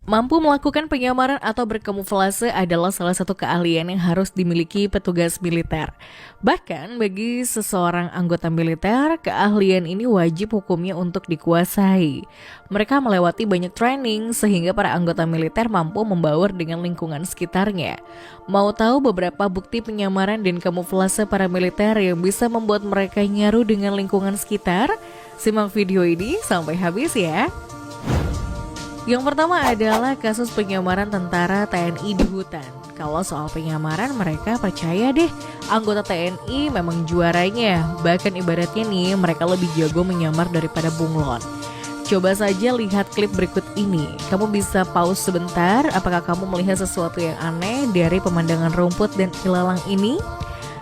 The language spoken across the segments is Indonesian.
Mampu melakukan penyamaran atau berkamuflase adalah salah satu keahlian yang harus dimiliki petugas militer. Bahkan bagi seseorang anggota militer, keahlian ini wajib hukumnya untuk dikuasai. Mereka melewati banyak training sehingga para anggota militer mampu membaur dengan lingkungan sekitarnya. Mau tahu beberapa bukti penyamaran dan kamuflase para militer yang bisa membuat mereka nyaru dengan lingkungan sekitar? Simak video ini sampai habis ya. Yang pertama adalah kasus penyamaran tentara TNI di hutan. Kalau soal penyamaran mereka percaya deh anggota TNI memang juaranya. Bahkan ibaratnya nih mereka lebih jago menyamar daripada bunglon. Coba saja lihat klip berikut ini. Kamu bisa pause sebentar. Apakah kamu melihat sesuatu yang aneh dari pemandangan rumput dan ilalang ini?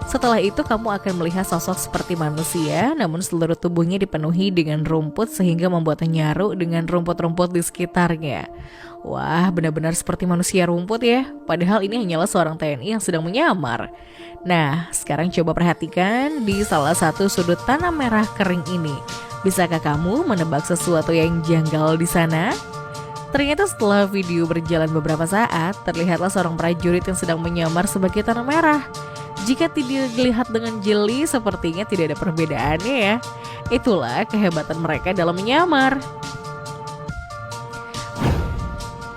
Setelah itu kamu akan melihat sosok seperti manusia, namun seluruh tubuhnya dipenuhi dengan rumput sehingga membuatnya nyaru dengan rumput-rumput di sekitarnya. Wah, benar-benar seperti manusia rumput ya. Padahal ini hanyalah seorang TNI yang sedang menyamar. Nah, sekarang coba perhatikan di salah satu sudut tanah merah kering ini. Bisakah kamu menebak sesuatu yang janggal di sana? Ternyata setelah video berjalan beberapa saat, terlihatlah seorang prajurit yang sedang menyamar sebagai tanah merah. Jika tidak dilihat dengan jeli, sepertinya tidak ada perbedaannya ya. Itulah kehebatan mereka dalam menyamar.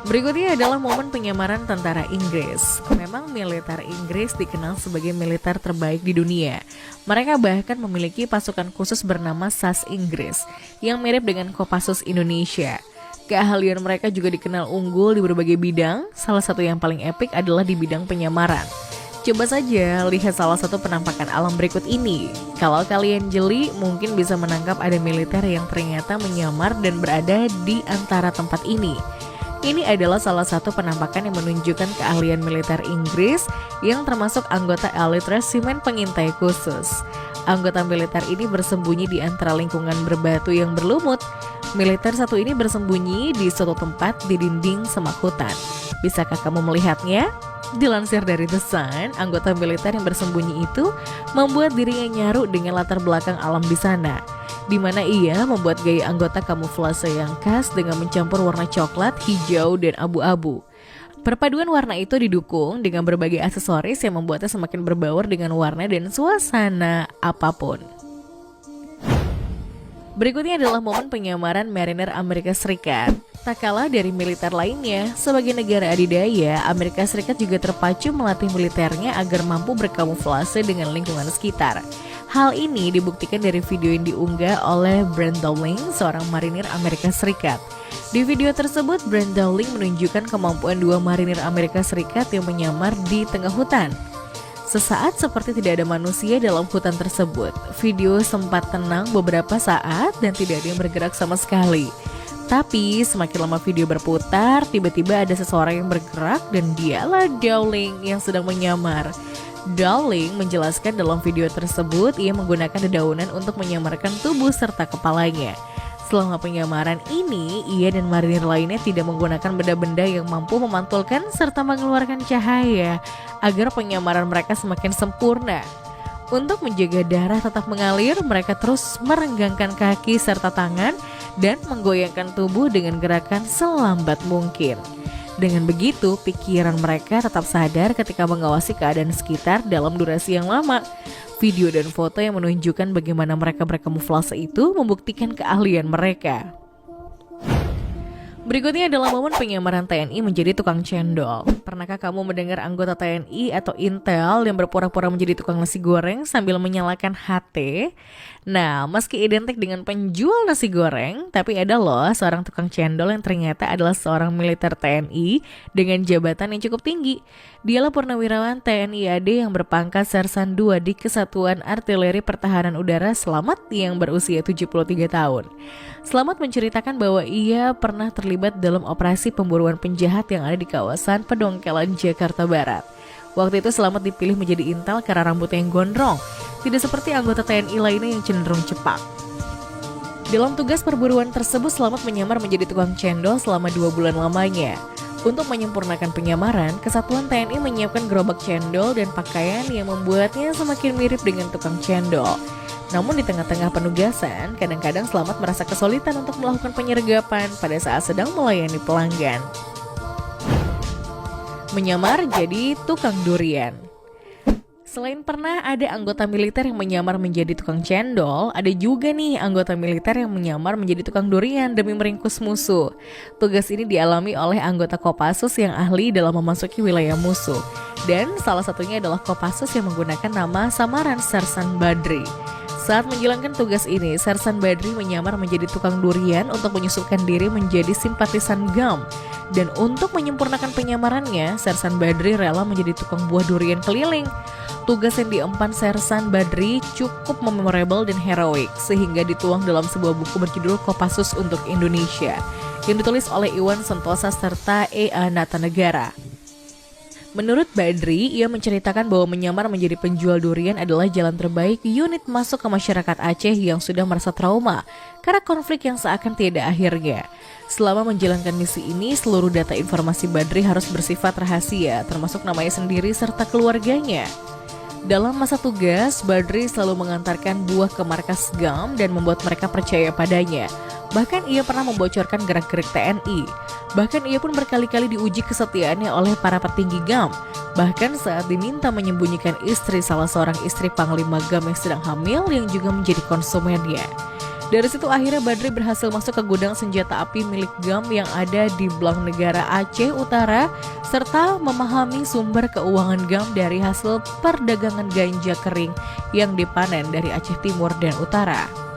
Berikutnya adalah momen penyamaran tentara Inggris. Memang militer Inggris dikenal sebagai militer terbaik di dunia. Mereka bahkan memiliki pasukan khusus bernama SAS Inggris, yang mirip dengan Kopassus Indonesia. Keahlian mereka juga dikenal unggul di berbagai bidang. Salah satu yang paling epik adalah di bidang penyamaran. Coba saja lihat salah satu penampakan alam berikut ini. Kalau kalian jeli, mungkin bisa menangkap ada militer yang ternyata menyamar dan berada di antara tempat ini. Ini adalah salah satu penampakan yang menunjukkan keahlian militer Inggris yang termasuk anggota elit resimen pengintai khusus. Anggota militer ini bersembunyi di antara lingkungan berbatu yang berlumut. Militer satu ini bersembunyi di suatu tempat di dinding semak hutan. Bisakah kamu melihatnya? Dilansir dari The Sun, anggota militer yang bersembunyi itu membuat dirinya nyaru dengan latar belakang alam di sana, di mana ia membuat gaya anggota kamuflase yang khas dengan mencampur warna coklat, hijau, dan abu-abu. Perpaduan warna itu didukung dengan berbagai aksesoris yang membuatnya semakin berbaur dengan warna dan suasana apapun. Berikutnya adalah momen penyamaran Mariner Amerika Serikat. Tak kalah dari militer lainnya, sebagai negara adidaya, Amerika Serikat juga terpacu melatih militernya agar mampu berkamuflase dengan lingkungan sekitar. Hal ini dibuktikan dari video yang diunggah oleh Brent Dowling, seorang marinir Amerika Serikat. Di video tersebut, Brent Dowling menunjukkan kemampuan dua marinir Amerika Serikat yang menyamar di tengah hutan. Sesaat seperti tidak ada manusia dalam hutan tersebut. Video sempat tenang beberapa saat dan tidak ada yang bergerak sama sekali. Tapi semakin lama video berputar, tiba-tiba ada seseorang yang bergerak dan dialah Dowling yang sedang menyamar. Dowling menjelaskan dalam video tersebut ia menggunakan dedaunan untuk menyamarkan tubuh serta kepalanya. Selama penyamaran ini, ia dan marinir lainnya tidak menggunakan benda-benda yang mampu memantulkan serta mengeluarkan cahaya agar penyamaran mereka semakin sempurna. Untuk menjaga darah tetap mengalir, mereka terus merenggangkan kaki serta tangan dan menggoyangkan tubuh dengan gerakan selambat mungkin. Dengan begitu, pikiran mereka tetap sadar ketika mengawasi keadaan sekitar dalam durasi yang lama. Video dan foto yang menunjukkan bagaimana mereka berkamuflase itu membuktikan keahlian mereka. Berikutnya adalah momen penyamaran TNI menjadi tukang cendol. Pernahkah kamu mendengar anggota TNI atau Intel yang berpura-pura menjadi tukang nasi goreng sambil menyalakan HT? Nah, meski identik dengan penjual nasi goreng, tapi ada loh seorang tukang cendol yang ternyata adalah seorang militer TNI dengan jabatan yang cukup tinggi. Dialah purnawirawan TNI AD yang berpangkat Sersan II di Kesatuan Artileri Pertahanan Udara Slamet yang berusia 73 tahun. Slamet menceritakan bahwa ia pernah terlibat dalam operasi pemburuan penjahat yang ada di kawasan Pedongkelan, Jakarta Barat. Waktu itu Slamet dipilih menjadi Intel karena rambutnya yang gondrong, tidak seperti anggota TNI lainnya yang cenderung cepak. Dalam tugas perburuan tersebut, Slamet menyamar menjadi tukang cendol selama 2 bulan lamanya. Untuk menyempurnakan penyamaran, Kesatuan TNI menyiapkan gerobak cendol dan pakaian yang membuatnya semakin mirip dengan tukang cendol. Namun di tengah-tengah penugasan, kadang-kadang Slamet merasa kesulitan untuk melakukan penyergapan pada saat sedang melayani pelanggan. menyamar jadi tukang durian. Selain pernah ada anggota militer yang menyamar menjadi tukang cendol, ada juga nih anggota militer yang menyamar menjadi tukang durian demi meringkus musuh. Tugas ini dialami oleh anggota Kopassus yang ahli dalam memasuki wilayah musuh. Dan salah satunya adalah Kopassus yang menggunakan nama samaran Sersan Badri. Saat menjalankan tugas ini, Sersan Badri menyamar menjadi tukang durian untuk menyusupkan diri menjadi simpatisan GAM. Dan untuk menyempurnakan penyamarannya, Sersan Badri rela menjadi tukang buah durian keliling. Tugas yang diemban Sersan Badri cukup memorable dan heroik, sehingga dituang dalam sebuah buku berjudul Kopassus untuk Indonesia, yang ditulis oleh Iwan Sentosa serta E.A. Natanegara. Menurut Badri, ia menceritakan bahwa menyamar menjadi penjual durian adalah jalan terbaik unit masuk ke masyarakat Aceh yang sudah merasa trauma karena konflik yang seakan tiada akhirnya. Selama menjalankan misi ini, seluruh data informasi Badri harus bersifat rahasia, termasuk namanya sendiri serta keluarganya. Dalam masa tugas, Badri selalu mengantarkan buah ke markas GAM dan membuat mereka percaya padanya. Bahkan ia pernah membocorkan gerak-gerik TNI. Bahkan ia pun berkali-kali diuji kesetiaannya oleh para petinggi GAM. Bahkan saat diminta menyembunyikan istri salah seorang istri Panglima GAM yang sedang hamil yang juga menjadi konsumennya. Dari situ akhirnya Badri berhasil masuk ke gudang senjata api milik GAM yang ada di Blang Negara Aceh Utara, serta memahami sumber keuangan GAM dari hasil perdagangan ganja kering yang dipanen dari Aceh Timur dan Utara.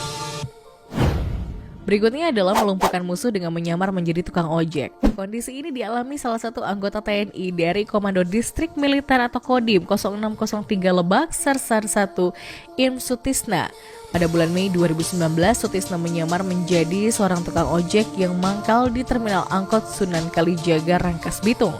Berikutnya adalah melumpuhkan musuh dengan menyamar menjadi tukang ojek. Kondisi ini dialami salah satu anggota TNI dari Komando Distrik Militer atau Kodim 0603 Lebak, Sersan 1 Im Sutisna. Pada bulan Mei 2019, Sutisna menyamar menjadi seorang tukang ojek yang mangkal di Terminal Angkot Sunan Kalijaga, Rangkas Bitung.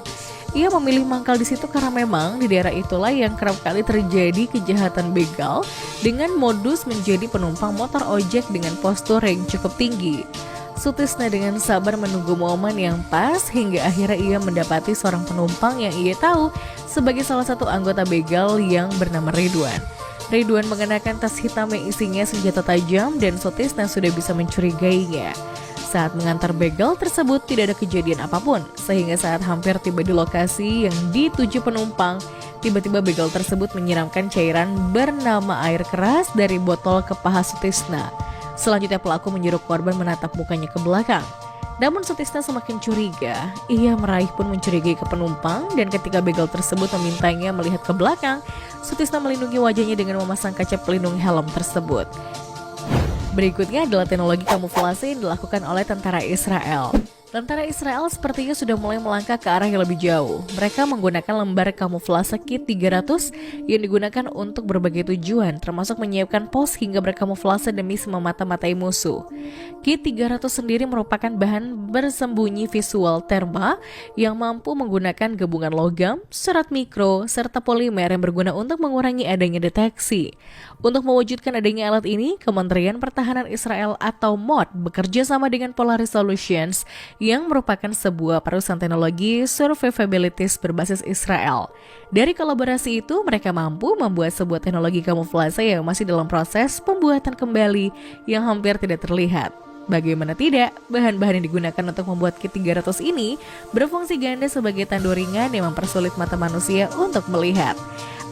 Ia memilih mangkal di situ karena memang di daerah itulah yang kerap kali terjadi kejahatan begal dengan modus menjadi penumpang motor ojek dengan postur yang cukup tinggi. Sutisna dengan sabar menunggu momen yang pas hingga akhirnya ia mendapati seorang penumpang yang ia tahu sebagai salah satu anggota begal yang bernama Ridwan. Ridwan mengenakan tas hitam yang isinya senjata tajam dan Sutisna sudah bisa mencurigainya. Saat mengantar begal tersebut tidak ada kejadian apapun, sehingga saat hampir tiba di lokasi yang dituju penumpang, tiba-tiba begal tersebut menyiramkan cairan bernama air keras dari botol ke paha Sutisna. Selanjutnya pelaku menyuruh korban menatap mukanya ke belakang. Namun Sutisna semakin curiga, ia meraih pun mencurigai ke penumpang dan ketika begal tersebut memintanya melihat ke belakang, Sutisna melindungi wajahnya dengan memasang kaca pelindung helm tersebut. Berikutnya adalah teknologi kamuflase yang dilakukan oleh tentara Israel. Tentara Israel sepertinya sudah mulai melangkah ke arah yang lebih jauh. Mereka menggunakan lembar kamuflase Kit 300 yang digunakan untuk berbagai tujuan, termasuk menyiapkan pos hingga berkamuflase demi semata-matai musuh. Kit 300 sendiri merupakan bahan bersembunyi visual terma yang mampu menggunakan gabungan logam, serat mikro, serta polimer yang berguna untuk mengurangi adanya deteksi. Untuk mewujudkan adanya alat ini, Kementerian Pertahanan Israel atau MOD bekerja sama dengan Polaris Solutions yang merupakan sebuah perusahaan teknologi survivability berbasis Israel. Dari kolaborasi itu, mereka mampu membuat sebuah teknologi kamuflase yang masih dalam proses pembuatan kembali yang hampir tidak terlihat. Bagaimana tidak, bahan-bahan yang digunakan untuk membuat Kit 300 ini berfungsi ganda sebagai tandu ringan yang mempersulit mata manusia untuk melihat.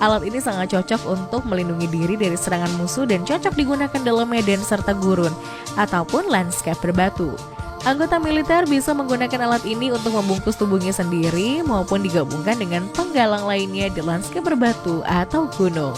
Alat ini sangat cocok untuk melindungi diri dari serangan musuh dan cocok digunakan dalam medan serta gurun ataupun landscape berbatu. Anggota militer bisa menggunakan alat ini untuk membungkus tubuhnya sendiri maupun digabungkan dengan penggalang lainnya di landscape berbatu atau gunung.